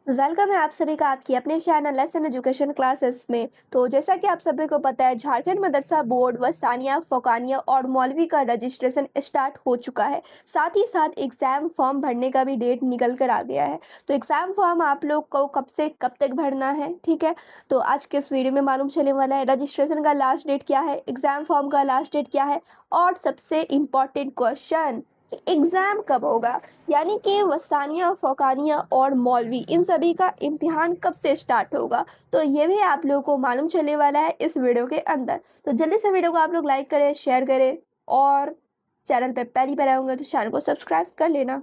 Welcome है आप सभी का आपकी अपने चैनल लेसन एजुकेशन क्लासेस में। तो जैसा कि आप सभी को पता है, झारखंड मदरसा बोर्ड व सानिया फोकानिया और मौलवी का रजिस्ट्रेशन स्टार्ट हो चुका है। साथ ही साथ एग्ज़ाम फॉर्म भरने का भी डेट निकल कर आ गया है। तो एग्ज़ाम फॉर्म आप लोग को कब से कब तक भरना है, ठीक है। तो आज के इस वीडियो में मालूम चलने वाला है रजिस्ट्रेशन का लास्ट डेट क्या है, एग्ज़ाम फॉर्म का लास्ट डेट क्या है, और सबसे इम्पॉर्टेंट क्वेश्चन कि एग्ज़ाम कब होगा, यानी कि वसानिया फ़ौकानिया और मौलवी इन सभी का इम्तिहान कब से स्टार्ट होगा। तो ये भी आप लोगों को मालूम चलने वाला है इस वीडियो के अंदर। तो जल्दी से वीडियो को आप लोग लाइक करें, शेयर करें, और चैनल पे पहली बार आए होंगे तो चैनल को सब्सक्राइब कर लेना।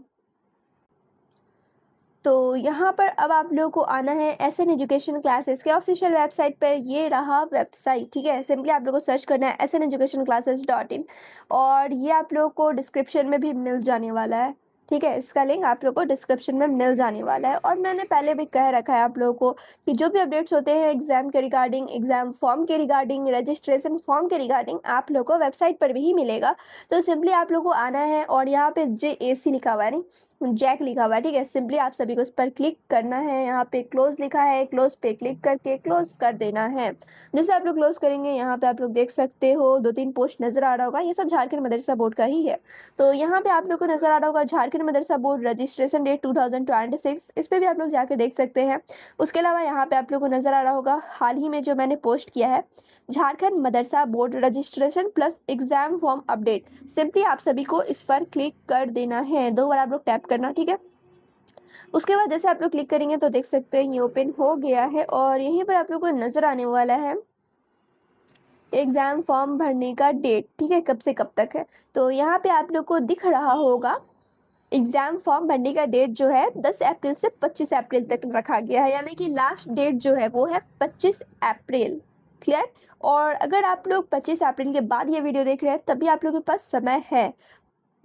तो यहाँ पर अब आप लोगों को आना है एसएन एजुकेशन क्लासेस के ऑफिशियल वेबसाइट पर। ये रहा वेबसाइट, ठीक है। सिंपली आप लोगों को सर्च करना है SN educationclasses.in, और ये आप लोगों को डिस्क्रिप्शन में भी मिल जाने वाला है, ठीक है। इसका लिंक आप लोगों को डिस्क्रिप्शन में मिल जाने वाला है। और मैंने पहले भी कह रखा है आप लोगों को कि जो भी अपडेट्स होते हैं एग्जाम के रिगार्डिंग, एग्जाम फॉर्म के रिगार्डिंग, रजिस्ट्रेशन फॉर्म के रिगार्डिंग, आप लोगों को वेबसाइट पर भी मिलेगा। तो सिंपली आप लोगों को आना है, और यहाँ पे JAC लिखा हुआ है, नहीं जैक लिखा हुआ है, ठीक है। सिंपली आप सभी को इस पर क्लिक करना है। यहाँ पे क्लोज लिखा है, क्लोज पे क्लिक करके क्लोज कर देना है। जैसे आप लोग क्लोज करेंगे, यहाँ पे आप लोग देख सकते हो 2-3 पोस्ट नजर आ रहा होगा, ये सब झारखंड मदरसा बोर्ड का ही है। तो यहाँ पे आप लोग को नजर आ रहा होगा झारखंड मदरसा बोर्ड रजिस्ट्रेशन डेट 2026, इस पे भी आप लोग जाकर देख सकते हैं। उसके अलावा यहाँ पे आप लोग को नजर आ रहा होगा हाल ही में जो मैंने पोस्ट किया है, झारखंड मदरसा board registration plus exam form update. Simply आप सभी को इस पर क्लिक कर देना है, 2 बार आप लोग टैप करना, ठीक है। उसके बाद जैसे आप लोग क्लिक करेंगे तो देख सकते हैं ये ओपन हो गया है, और यहीं पर आप लोग को नजर आने वाला है एग्जाम फॉर्म भरने का डेट, ठीक है, कब से कब तक है। तो यहाँ पे आप लोग को दिख रहा होगा एग्जाम फॉर्म भरने का डेट जो है 10 अप्रैल से 25 अप्रैल तक रखा गया है, यानी कि लास्ट डेट जो है वो है 25 अप्रैल। क्लियर। और अगर आप लोग 25 अप्रैल के बाद ये वीडियो देख रहे हैं तभी आप लोगों के पास समय है।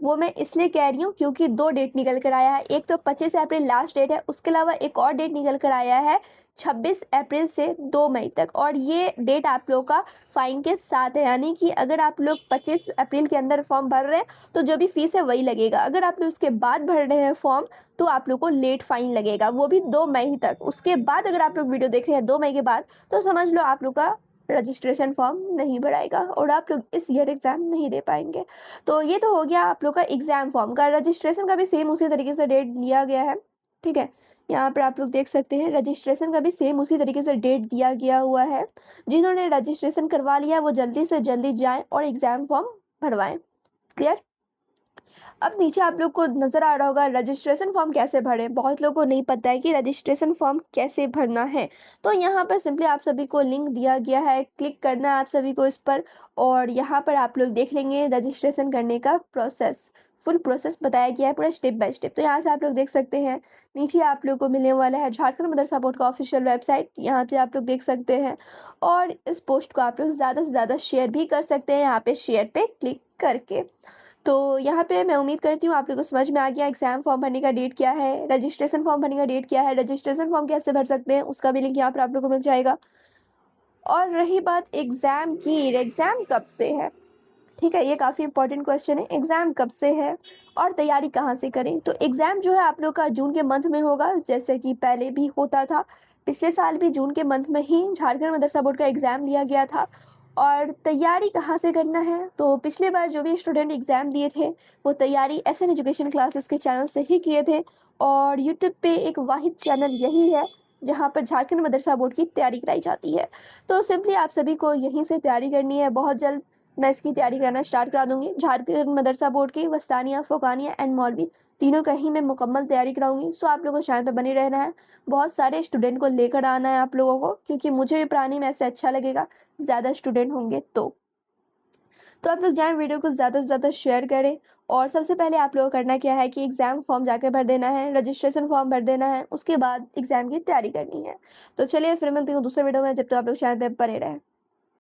वो मैं इसलिए कह रही हूँ क्योंकि 2 डेट निकल कर आया है, एक तो 25 अप्रैल लास्ट डेट है, उसके अलावा एक और डेट निकल कर आया है 26 अप्रैल से 2 मई तक, और ये डेट आप लोगों का फाइन के साथ है। यानी कि अगर आप लोग 25 अप्रैल के अंदर फॉर्म भर रहे हैं तो जो भी फीस है वही लगेगा। अगर आप लोग उसके बाद भर रहे हैं फॉर्म तो आप लोग को लेट फाइन लगेगा, वो भी 2 मई तक। उसके बाद अगर आप लोग वीडियो देख रहे हैं 2 मई के बाद, तो समझ लो आप लोग का रजिस्ट्रेशन फॉर्म नहीं भराएगा और आप लोग इस ईयर एग्ज़ाम नहीं दे पाएंगे। तो ये तो हो गया आप लोग का एग्जाम फॉर्म का। रजिस्ट्रेशन का भी सेम उसी तरीके से डेट लिया गया है, ठीक है। यहाँ पर आप लोग देख सकते हैं रजिस्ट्रेशन का भी सेम उसी तरीके से डेट दिया गया हुआ है। जिन्होंने रजिस्ट्रेशन करवा लिया वो जल्दी से जल्दी जाएं और एग्जाम फॉर्म भरवाएं। क्लियर। अब नीचे आप लोग को नजर आ रहा होगा रजिस्ट्रेशन फॉर्म कैसे भरें। बहुत लोगों को नहीं पता है कि रजिस्ट्रेशन फॉर्म कैसे भरना है। तो यहाँ पर सिंपली आप सभी को लिंक दिया गया है, क्लिक करना है आप सभी को इस पर, और यहाँ पर आप लोग देख लेंगे रजिस्ट्रेशन करने का प्रोसेस। फुल प्रोसेस बताया गया है पूरा स्टेप बाय स्टेप। तो यहाँ से आप लोग देख सकते हैं, नीचे आप लोग को मिलने वाला है झारखंड मदरसा बोर्ड का ऑफिशियल वेबसाइट, यहाँ से आप लोग देख सकते हैं। और इस पोस्ट को आप लोग ज़्यादा से ज़्यादा शेयर भी कर सकते हैं यहाँ पे शेयर पे क्लिक करके। तो यहाँ पे मैं उम्मीद करती हूँ आप लोगों को समझ में आ गया एग्जाम फॉर्म भरने का डेट क्या है, रजिस्ट्रेशन फॉर्म भरने का डेट क्या है, रजिस्ट्रेशन फॉर्म कैसे भर सकते हैं उसका भी लिंक यहाँ पर आप लोगों को मिल जाएगा। और रही बात एग्जाम की, एग्जाम कब से है, ठीक है। ये काफ़ी इंपॉर्टेंट क्वेश्चन है, एग्जाम कब से है और तैयारी कहाँ से करें। तो एग्जाम जो है आप लोग का जून के मंथ में होगा, जैसे कि पहले भी होता था। पिछले साल भी जून के मंथ में ही झारखंड मदरसा बोर्ड का एग्ज़ाम लिया गया था। और तैयारी कहाँ से करना है, तो पिछले बार जो भी स्टूडेंट एग्ज़ाम दिए थे वो तैयारी एसएन एजुकेशन क्लासेस के चैनल से ही किए थे। और यूट्यूब पे एक वाहिद चैनल यही है जहाँ पर झारखंड मदरसा बोर्ड की तैयारी कराई जाती है। तो सिंपली आप सभी को यहीं से तैयारी करनी है। बहुत जल्द मैं इसकी तैयारी करना स्टार्ट करा दूंगी। झारखंड मदरसा बोर्ड की वस्तानिया, फ़ौकानिया एंड मौलवी तीनों का ही मैं मुकम्मल तैयारी कराऊंगी। सो आप लोगों को चैनल पर बने रहना है, बहुत सारे स्टूडेंट को लेकर आना है आप लोगों को, क्योंकि मुझे भी पढ़ाने में ऐसे अच्छा लगेगा ज़्यादा स्टूडेंट होंगे तो आप लोग जाएँ वीडियो को ज़्यादा से ज़्यादा शेयर करें। और सबसे पहले आप लोगों को करना क्या है कि एग्ज़ाम फॉर्म जाके भर देना है, रजिस्ट्रेशन फॉर्म भर देना है, उसके बाद एग्ज़ाम की तैयारी करनी है। तो चलिए फिर मिलती हूँ दूसरे वीडियो में, जब तक आप लोग चैनल पे बने रहें।